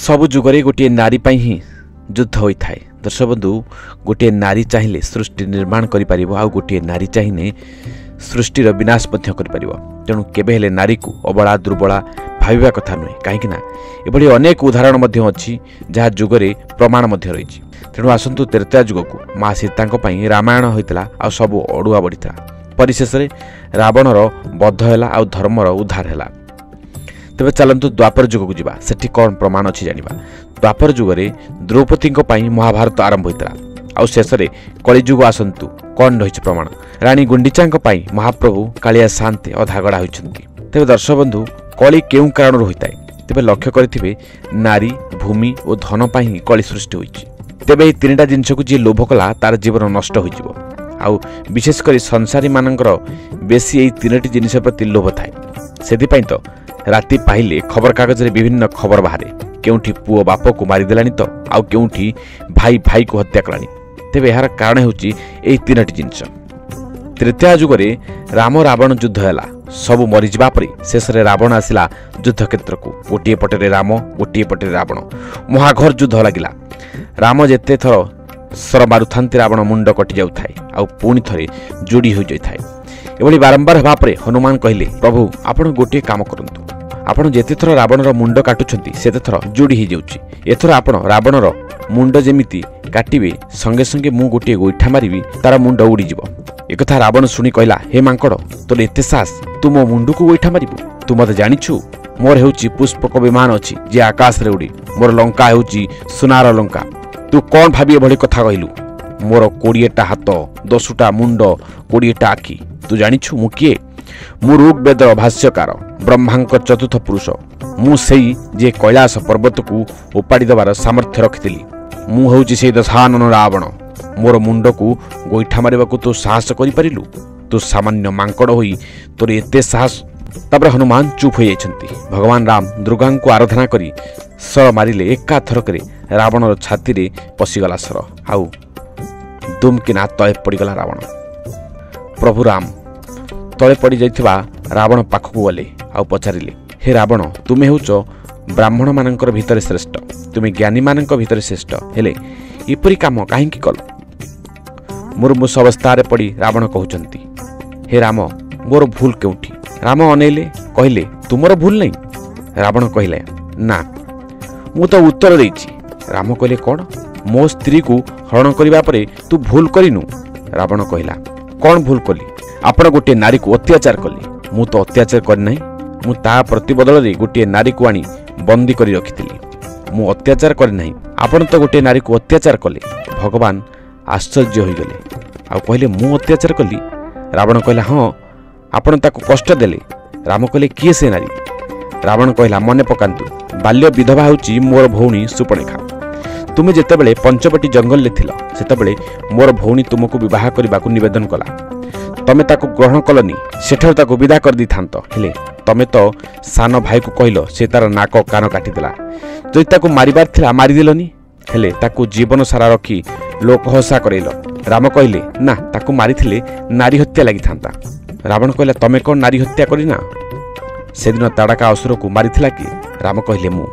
सबु जुगरे गोटे नारी पाई ही युद्ध होता है। दर्शक बंधु, गोटे नारी चाहिए सृष्टि निर्माण कर गोटे नारी चाहिए सृष्टिर विनाश तेणु केबे नारी को अबला दुर्बला भाविबा कथा नुहे कहीं एभली अनेक उदाहरण अच्छी जहाँ जुगरे प्रमाण रही। तेणु आसतु त्रेता जुग को माँ सीता रामायण होता आ सबू अड़ुआ बढ़ी परिशेष रावणर बध है आ धर्मर उद्धार है। तेज चलतु द्वापर जुग को जावा सेठी कौन प्रमाण अच्छी जाना। द्वापर जुगरे द्रौपदी महाभारत आरंभ होता आ शेष में कलिजुग आसतु कौन रही प्रमाण। राणी गुंडीचा महाप्रभु कालिया शांति अधागड़ा होती। तेज दर्शक बंधु, कली क्यों कारण होता है? तेज लक्ष्य करेंगे नारी भूमि और धन पर ही कली सृष्टि होती। तेज ये तीन जिनस को जी लोभ कला तार जीवन नष्ट हो आउ विशेषकर संसारी मानकर बेसी यही तीन जिनिस प्रति लोभ थाए। से तो राति पाइले खबर कागज रे विभिन्न खबर बाहर केउठी पुओ बाप को मारिदेलानी तो आउ केउठी भाई भाई को हत्या कलानी। तेबे यार कारण होची एई तीनटी जिनिस। तृतीय जुगरे राम रावण युद्ध हैला सबु मरी जिबा परे शेष रे रावण आसिला युद्ध क्षेत्र को। गोटे पटे राम गोटे पटे रावण महाघर युद्ध लगिला। राम जेते थर सर मारुथांती रावण मुंड कटि जाउ थाए आ पुणी थरे जोड़ी हो जाय थाए। एभली बारंबार हेबा परे हनुमान कहिले, प्रभु आपण गोटे काम करंतु, आपण जेते थर रावणर मुंड काटुछंती सेते थर जोड़ी हो जाउची। एथर आपण रावणर मुंड जेमिति काटिबे संगे संगे मु गोटे गोइठा मारिबी तार मुंड उड़ी जिवो। एकथा रावण सुनी कहला, हे मांकड़, तोर एते साहस, तू मो मुंड को गोइठा मारिबू? तू मते जानिछु मोर हेउची पुष्पक विमान अछि जे आकाश रे उड़ी, मोर लंका हेउची सुनार लंका। तू कौन भाबी भली कथा कहलु? मोर 20टा हाथ 10टा मुंड 20टा आखि। तू जानिछु मु किए? मु ऋग्वेद भाष्यकार ब्रह्मांकर चतुर्थ पुरुष। मु सेई जे कैलाश पर्वत को उपाड़ी देवार सामर्थ्य रखिथिली। मु होउची सेई दशानन रावण। मोर मुंड को गोइठा मारिबाकू तू साहस करि परिलु? तू सामान्य मांकड़ होई तोर एते साहस? तापर हनुमान चुप हो जाइछंती। भगवान राम दुर्गा को आराधना करी सर मारिले एका थरकरे रावणर छाती रे पशिगला सर आउ दुमकिना तले पड़गला रावण। प्रभु राम तले पड़ जाइथिबा रावण पाखकू गले आउ पचारिले, हे रावण, तुमे होउच ब्राह्मण मानकर भितर श्रेष्ठ, तुमे ज्ञानी मानक भितर श्रेष्ठ, हेले इपरि काम काहेकि कल? मुर्मुष अवस्था पड़ी रावण कहउचंती, हे राम, मोर भूल केउठी? राम अनेले कहले, तुमर भूल नहीं? रावण कहले, ना, मु तो उत्तर देइछि। राम कहले, कौन? मो स्त्री को हरण करिबा परे तू भूल करिनु? रावण कहला, कौन भूल कली? आपण गोटे नारी को अत्याचार कले। मु तो अत्याचार कर नहीं, मु ता प्रतिबदल रे गोटे नारी को आनी बंदी करी रखिथिली। मु अत्याचार कर नहीं, आपण तो गोटे नारी को अत्याचार कले। भगवान आश्चर्य होई गले आ कहले, मु अत्याचार कली? रावण कहला, हां, आपण ताको कष्ट देले। राम कहले, किए से नारी? रावण कहला, मने पकांतु, बाल्य विधवा होउची मोर भौणी सुपर्णखा। तुमे जेतेबेले पंचवटी जंगल ले थिल सेतेबेले मोर भौणी तुमको विवाह करबाकू निवेदन कला। तमे ताको ग्रहण कलनी, सेठार ताको विदा कर दी थांत। हेले तमे तो सान भाई को कहलो से तार नाक कान काटी देला। जदि ताको मारिबार थिला मारि देलनी, हेले ताको जीवन सारा रखी लोक हसा करैलो। राम कहले, ना, ताको मारिथिले नारी हत्या लागि थांता। रावण कहला, तमे कोन नारी हत्या करिना? सेदिन ताड़का असुर को मारिथिला कि? राम कहले, मु।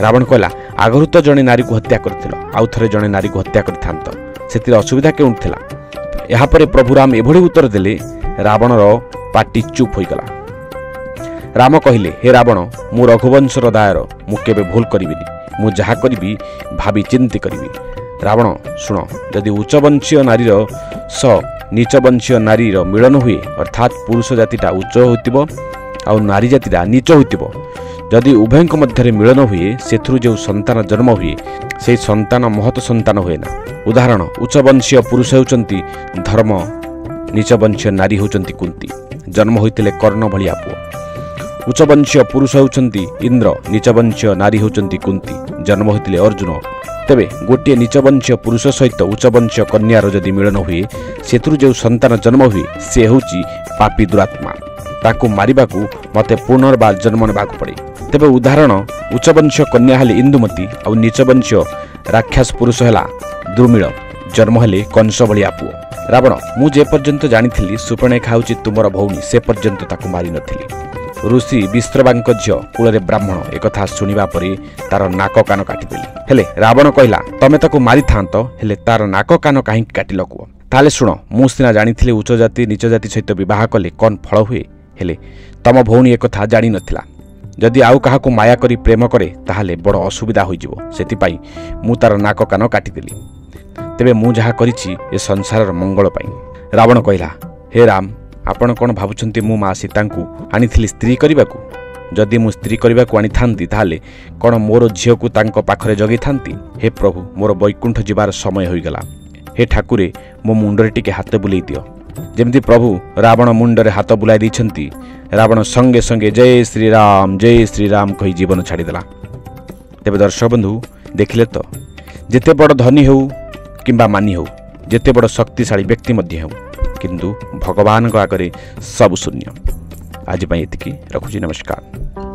रावण कहला, आगरु तो जणे नारी को हत्या करथिलो, आउ थरे जणे नारी को हत्या करथांत, सेतिर असुविधा केउं थिला? यहाँ पर प्रभु राम एभली उत्तर देले, रावणर पाटी चुप हो गला। राम कहले, हे रावण, मु रघुवंशर दायर, मु केबे भूल करिबिनी, मु जहा करिबी भाबी चिंती करिबी। रावण शुण, यदि उच्चवंशीय नारीर स नीचवंशीय नारीर मिलन हुए, अर्थात पुरुष जातिटा उच्च होतिबो आउ नारी जातिटा नीच होतिबो, जदि उभयଙ୍କ ମଧ୍ୟରେ मिलन हुए सेथुरु जो संतान जन्म हुए से संतान महत संतान हुए ना। उदाहरण, उच्चवंशीय पुरुष होउचंती धर्म, नीचवंशीय नारी होउचंती कुंती, जन्म होइतिले कर्ण भलिया पुओ। उच्चवंशीय पुरुष होउचंती इंद्र, नीचवंशीय नारी होउचंती कुंती, जन्म होइतिले अर्जुन। तेबे गोटे नीचवंशीय पुरुष सहित उच्चवंशीय कन्यार जदि मिलन हुए सेथुरु जो संतान जन्म हुए से होउची पापी दुरात्मा, ताकू मारिबाकू मते पुनर्बार जन्म नेबाकू पड़े। तेबे उदाहरण, उच्चवंशीय कन्या हेले इंदुमती आउ नीचवंशीय राक्षस पुरुष हेला दुर्मिळ, जन्म हेले कंस भलिया पुओ। रावण, मु जे पर्यंत जानिथिली सुपर्णखा होउची तुमर भौणी, से पर्यंत ताकू मारि नथिली। ऋषि विश्रवांक झील कूल ब्राह्मण एक शुणा पर तार नाक कान काटिदेली। हेले रावण कहला तमे ताकू मारी थांत हेले तार नाक कान कहीं काटिल कुह। ताले शुण मु सिना जानी उच्च जाति नीच जाति सहित विवाह कले कौन फल हुए हेले तम भौणी एक जानी नथिला। जदि आउ काहाकू माया करी प्रेम करे ताहाले बड़ असुविधा होइजिवो सेतिपाई मु तार नाक कान काटिदेली। तेबे मु जहा करिछि ए संसारर मंगल पाई। रावण कहला हे राम आपण कौन भावुछंती मु माँ सीता को आनी स्त्री करने को? जदि मु स्त्री करने को आनी थांती ताहाले कौन मोर झील को तांको पाखरे जगै थांती? हे प्रभु मोर वैकुंठ जीवार समय होईगला। हे ठाकुरे मो मुंडरे टिके हाथ बुलाई दियो। जेमती प्रभु रावण मुंडरे हाथ बुलाई दैछंती रावण संगे संगे जय श्री राम कही जीवन छाड़ीदेला। तेबे दर्शक बंधु देखिले तो जेते बड़ धनी हो किंबा मानी हो जेते बड़ शक्तिशाली व्यक्ति मध्य हो किंतु भगवान आगे सब शून्य। आज एतिकी रखुची। नमस्कार।